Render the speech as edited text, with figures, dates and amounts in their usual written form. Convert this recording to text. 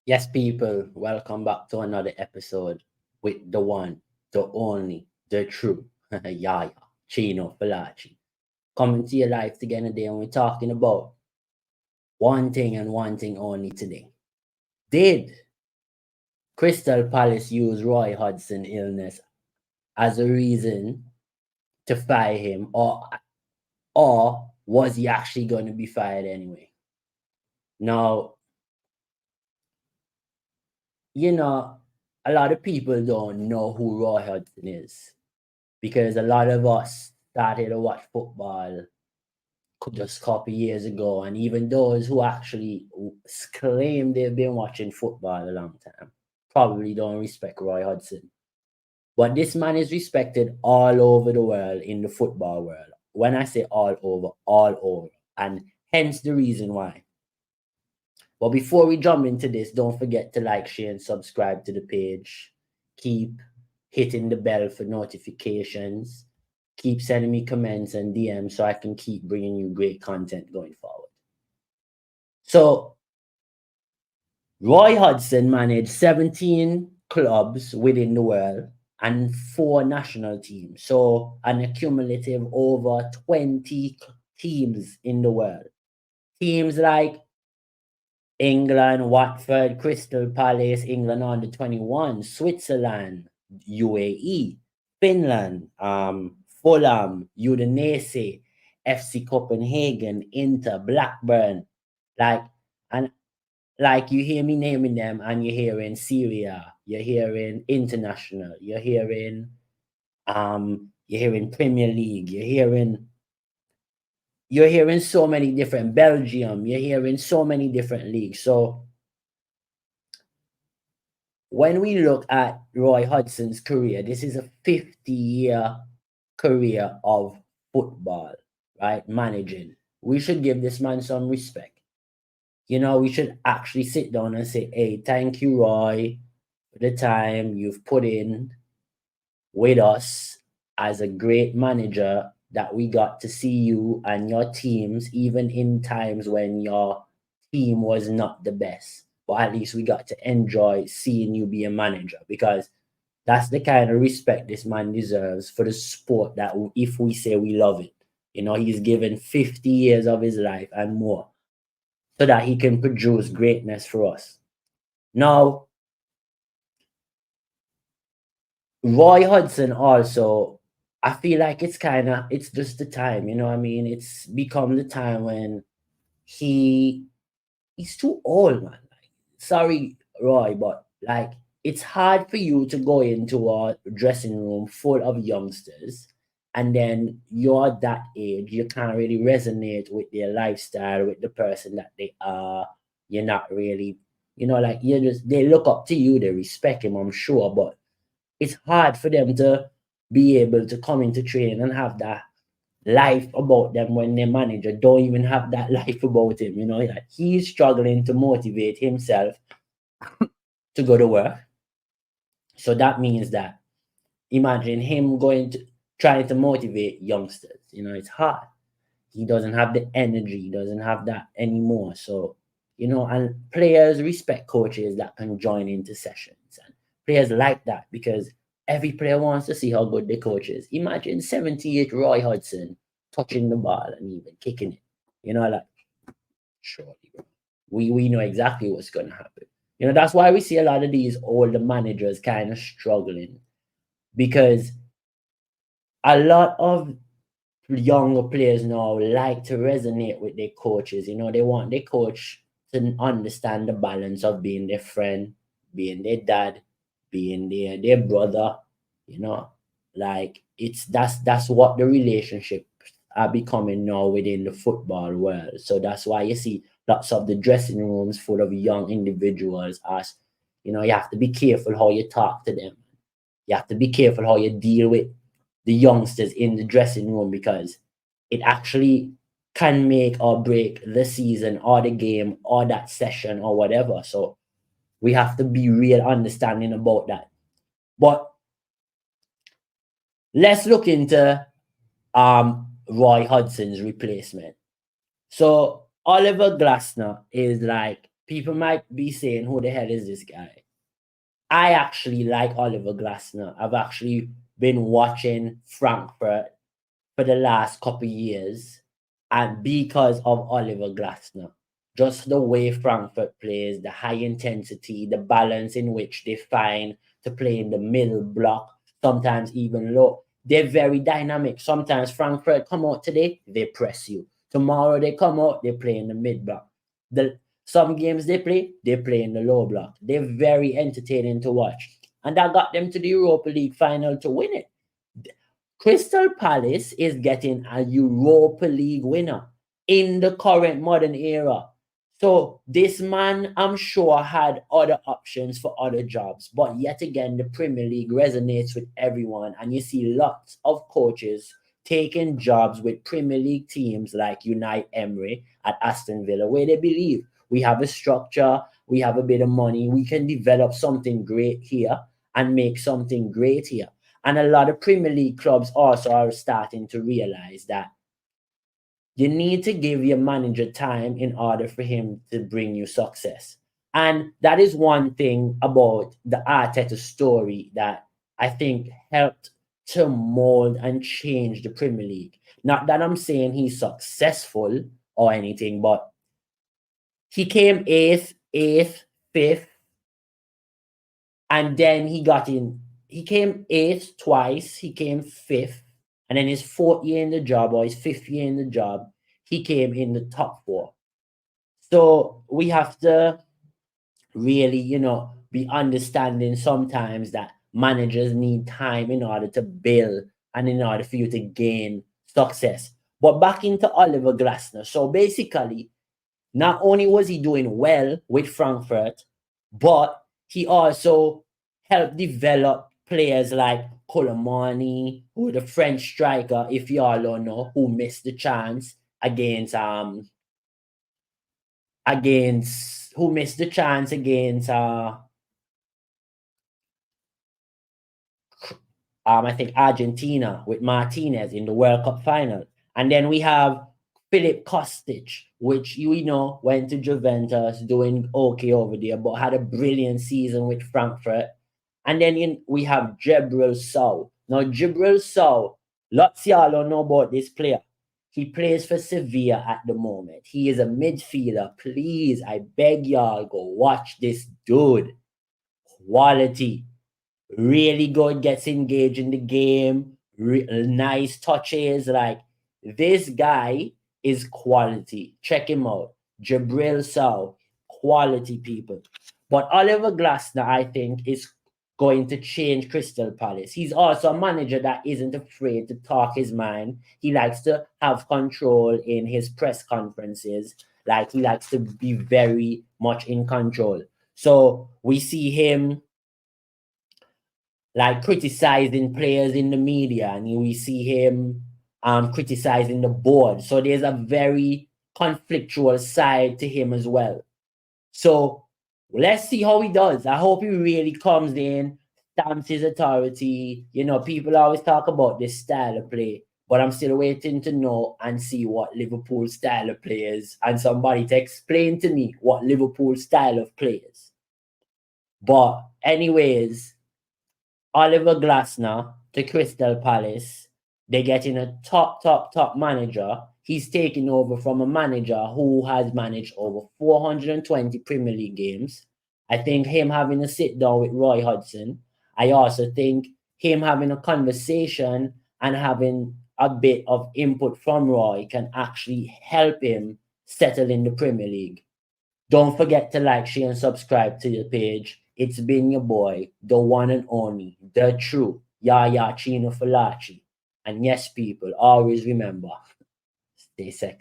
Yes, people, welcome back to another episode with the one, the only, the true Yaya Chino Palachi. Coming to your life again today, and we're talking about one thing and one thing only today. Did Crystal Palace use Roy Hodgson illness as a reason to fire him, or was he actually going to be fired anyway? Now, you know, a lot of people don't know who Roy Hodgson is because a lot of us started to watch football just a couple years ago, and even those who actually claim they've been watching football a long time probably don't respect Roy Hodgson. But this man is respected all over the world in the football world. When I say all over, and hence the reason why. But before we jump into this, don't forget to like, share, and subscribe to the page. Keep hitting the bell for notifications. Keep sending me comments and DMs so I can keep bringing you great content going forward. So, Roy Hodgson managed 17 clubs within the world and 4 national teams. So, an accumulative over 20 teams in the world. Teams like England, Watford, Crystal Palace, England under 21, Switzerland, UAE, Finland, Fulham, Udinese, FC Copenhagen, Inter, Blackburn, like and like you hear me naming them, and you're hearing Syria, you're hearing international, you're hearing Premier League, you're hearing so many different Belgium, you're hearing so many different leagues. So when we look at Roy Hodgson's career, this is a 50-year career of football, right? Managing. We should give this man some respect. We should actually sit down and say, hey, thank you, Roy, for the time you've put in with us as a great manager, that we got to see you and your teams, even in times when your team was not the best. But at least we got to enjoy seeing you be a manager, because that's the kind of respect this man deserves for the sport that if we say we love it, he's given 50 years of his life and more so that he can produce greatness for us. Now, Roy Hodgson also, I feel like it's just the time, I mean? It's become the time when he's too old, man. Like, sorry, Roy, but like it's hard for you to go into a dressing room full of youngsters, and then you're that age, you can't really resonate with their lifestyle, with the person that they are. You're not really, like they look up to you, they respect him, I'm sure, but it's hard for them to be able to come into training and have that life about them when their manager don't even have that life about him. Like he's struggling to motivate himself to go to work. So that means that, imagine him trying to motivate youngsters. It's hard. He doesn't have the energy, he doesn't have that anymore. So, and players respect coaches that can join into sessions, and players like that because every player wants to see how good the coach is. Imagine 78 Roy Hodgson touching the ball and even kicking it. Like, surely, bro. We know exactly what's going to happen. That's why we see a lot of these older managers kind of struggling, because a lot of younger players now like to resonate with their coaches. They want their coach to understand the balance of being their friend, being their dad, being their brother. Like that's what the relationships are becoming now within the football world. So that's why you see lots of the dressing rooms full of young individuals. As you have to be careful how you talk to them. You have to be careful how you deal with the youngsters in the dressing room, because it actually can make or break the season or the game or that session or whatever. So we have to be real understanding about that. But let's look into Roy Hodgson's replacement. So Oliver Glasner is like, people might be saying, who the hell is this guy? I actually like Oliver Glasner. I've actually been watching Frankfurt for the last couple years, and because of Oliver Glasner, just the way Frankfurt plays, the high intensity, the balance in which they find to play in the middle block, sometimes even low. They're very dynamic. Sometimes Frankfurt come out today, they press you. Tomorrow they come out, they play in the mid block. Some games they play in the low block. They're very entertaining to watch. And that got them to the Europa League final to win it. Crystal Palace is getting a Europa League winner in the current modern era. So this man, I'm sure, had other options for other jobs. But yet again, the Premier League resonates with everyone. And you see lots of coaches taking jobs with Premier League teams like Unai Emery at Aston Villa, where they believe we have a structure, we have a bit of money, we can develop something great here and make something great here. And a lot of Premier League clubs also are starting to realize that you need to give your manager time in order for him to bring you success. And that is one thing about the Arteta story that I think helped to mold and change the Premier League. Not that I'm saying he's successful or anything, but he came eighth, fifth, and then he came eighth twice, he came fifth, and then his fourth year in the job or his fifth year in the job, he came in the top four. So we have to really, be understanding sometimes that managers need time in order to build and in order for you to gain success. But back into Oliver Glasner. So basically, not only was he doing well with Frankfurt, but he also helped develop players like Colomani, who the French striker, if you all don't know, who missed the chance against who missed the chance against I think Argentina with Martinez in the World Cup final. And then we have Philip Kostic, which you know went to Juventus, doing okay over there, but had a brilliant season with Frankfurt. And then we have Jibril Sow. Now, Jibril Sow, lots of y'all don't know about this player. He plays for Sevilla at the moment. He is a midfielder. Please, I beg y'all, go watch this dude. Quality. Really good, gets engaged in the game. Nice touches. Like, this guy is quality. Check him out. Jibril Sow. Quality people. But Oliver Glasner, I think, is going to change Crystal Palace. He's also a manager that isn't afraid to talk his mind. He likes to have control in his press conferences. Like, he likes to be very much in control. So we see him like criticizing players in the media, and we see him criticizing the board. So there's a very conflictual side to him as well. So let's see how he does. I hope he really comes in, stamps his authority. People always talk about this style of play, but I'm still waiting to know and see what Liverpool style of play is, and somebody to explain to me what Liverpool style of play is. But anyways, Oliver Glasner to Crystal Palace. They're getting a top manager. He's taking over from a manager who has managed over 420 Premier League games. I think him having a sit down with Roy Hodgson. I also think him having a conversation and having a bit of input from Roy can actually help him settle in the Premier League. Don't forget to like, share, and subscribe to the page. It's been your boy, the one and only, the true Yaya Chino Falachi. And yes, people, always remember, stay sexy.